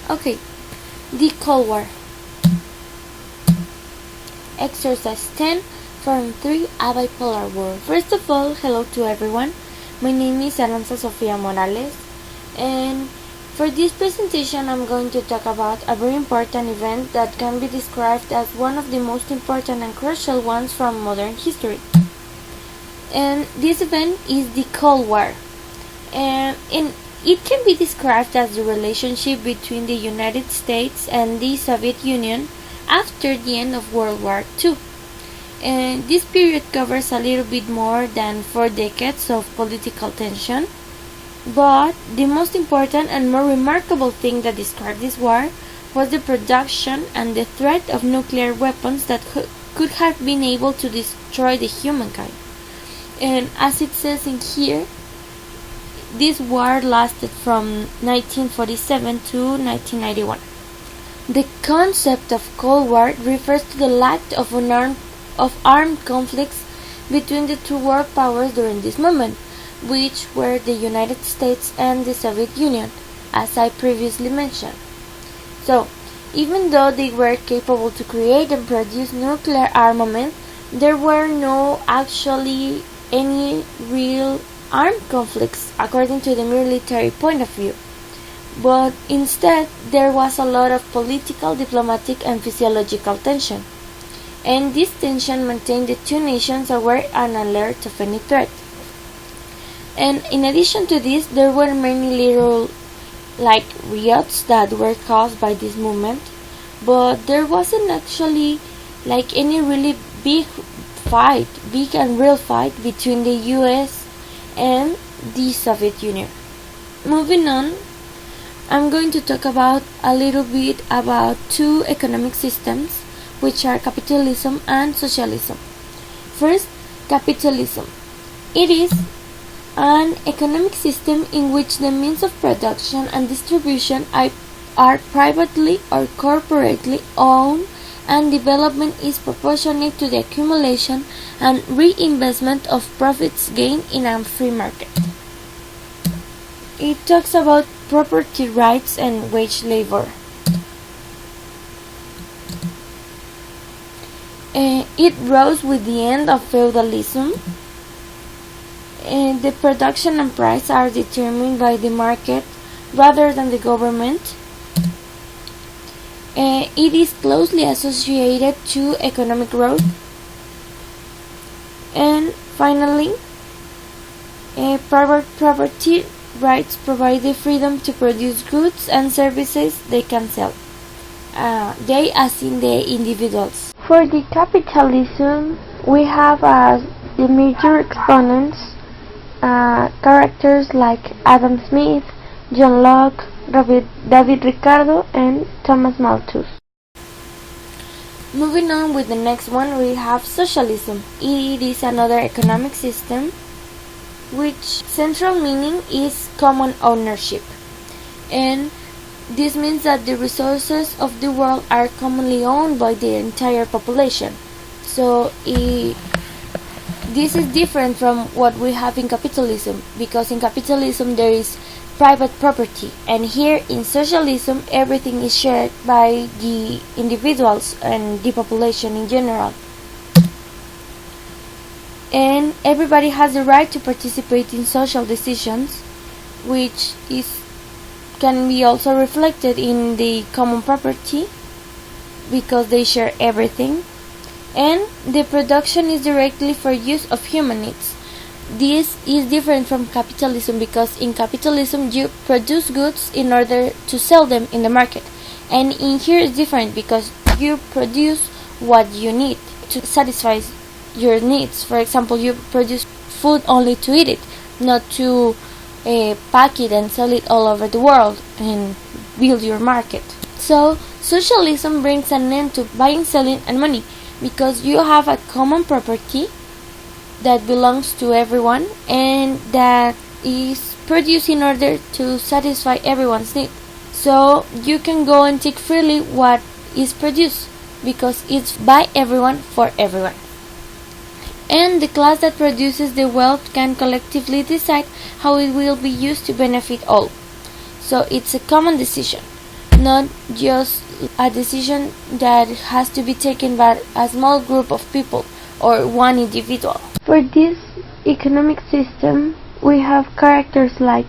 Okay, the Cold War. Exercise 10, Form 3, A Bipolar World. First of all, hello to everyone. My name is Aranza Sofía Morales, and for this presentation I'm going to talk about a very important event that can be described as one of the most important and crucial ones from modern history. And this event is the Cold War. And it can be described as the relationship between the United States and the Soviet Union after the end of World War II. And this period covers a little bit more than 4 decades of political tension, but the most important and more remarkable thing that described this war was the production and the threat of nuclear weapons that could have been able to destroy the humankind. And as it says in here, this war lasted from 1947 to 1991. The concept of Cold War refers to the lack of armed conflicts between the two world powers during this moment, which were the United States and the Soviet Union, as I previously mentioned. So, even though they were capable to create and produce nuclear armament, there were no actually any real armed conflicts according to the military point of view, but instead there was a lot of political, diplomatic and physiological tension, and this tension maintained the two nations aware and alert of any threat. And in addition to this, there were many little riots that were caused by this movement, but there wasn't actually any really big and real fight between the US and the Soviet Union. Moving on, I'm going to talk about a little bit about two economic systems, which are capitalism and socialism. First, capitalism. It is an economic system in which the means of production and distribution are privately or corporately owned, and development is proportionate to the accumulation and reinvestment of profits gained in a free market. It talks about property rights and wage labor. It rose with the end of feudalism. The production and price are determined by the market rather than the government. It is closely associated to economic growth. And finally, private property rights provide the freedom to produce goods and services they can sell. They as in the individuals. For the capitalism, we have as the major exponents characters like Adam Smith, John Locke, David Ricardo and Thomas Malthus. Moving on with the next one, we have socialism. It is another economic system which central meaning is common ownership, and this means that the resources of the world are commonly owned by the entire population. So this is different from what we have in capitalism, because in capitalism there is private property, and here in socialism everything is shared by the individuals and the population in general, and everybody has the right to participate in social decisions, which can be also reflected in the common property because they share everything, and the production is directly for use of human needs. This is different from capitalism because in capitalism you produce goods in order to sell them in the market, and in here it's different because you produce what you need to satisfy your needs. For example, you produce food only to eat it, not to pack it and sell it all over the world and build your market. So socialism brings an end to buying, selling and money, because you have a common property that belongs to everyone and that is produced in order to satisfy everyone's need. So you can go and take freely what is produced because it's by everyone for everyone. And the class that produces the wealth can collectively decide how it will be used to benefit all. So it's a common decision. not just a decision that has to be taken by a small group of people or one individual. For this economic system, we have characters like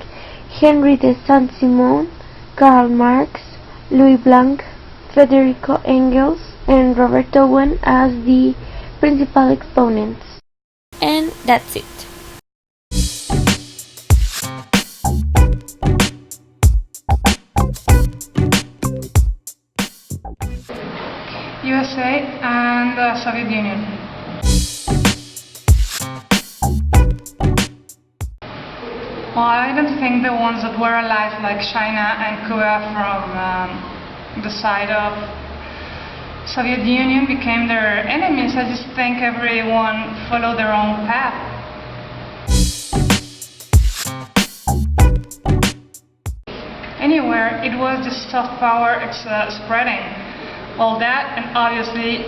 Henry de Saint-Simon, Karl Marx, Louis Blanc, Federico Engels, and Robert Owen as the principal exponents. And that's it. USA and the Soviet Union. Well, I don't think the ones that were alive, like China and Cuba from the side of Soviet Union, became their enemies. I just think everyone followed their own path. Anywhere, it was just soft power spreading. All that, and obviously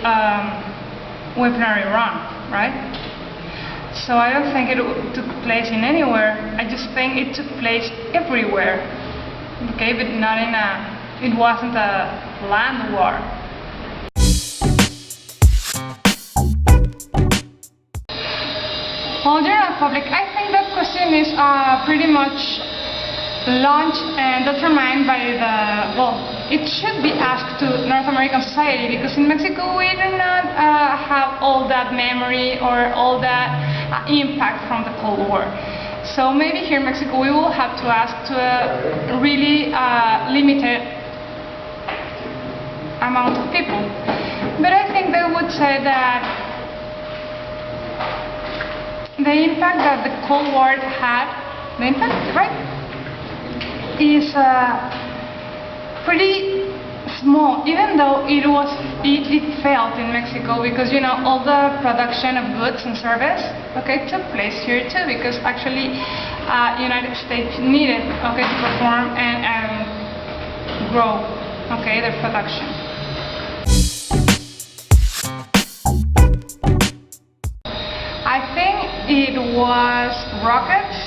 weaponry run, right? So I don't think it took place in anywhere. I just think it took place everywhere. Okay, but not in it wasn't a land war. Well, general public, I think that question is pretty much launched and determined by it should be asked to North American society, because in Mexico we do not have all that memory or all that impact from the Cold War. So maybe here in Mexico we will have to ask to a really limited amount of people. But I think they would say that the impact that the Cold War had, the impact, right, is pretty small, even though it failed in Mexico, because all the production of goods and service took place here too, because actually United States needed to perform and grow their production. I think it was rockets,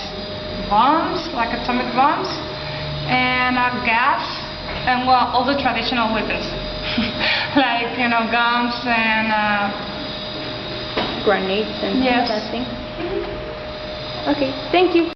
bombs, like atomic bombs, and gas, and all the traditional weapons, like guns and grenades and yes. that thing. Okay, thank you.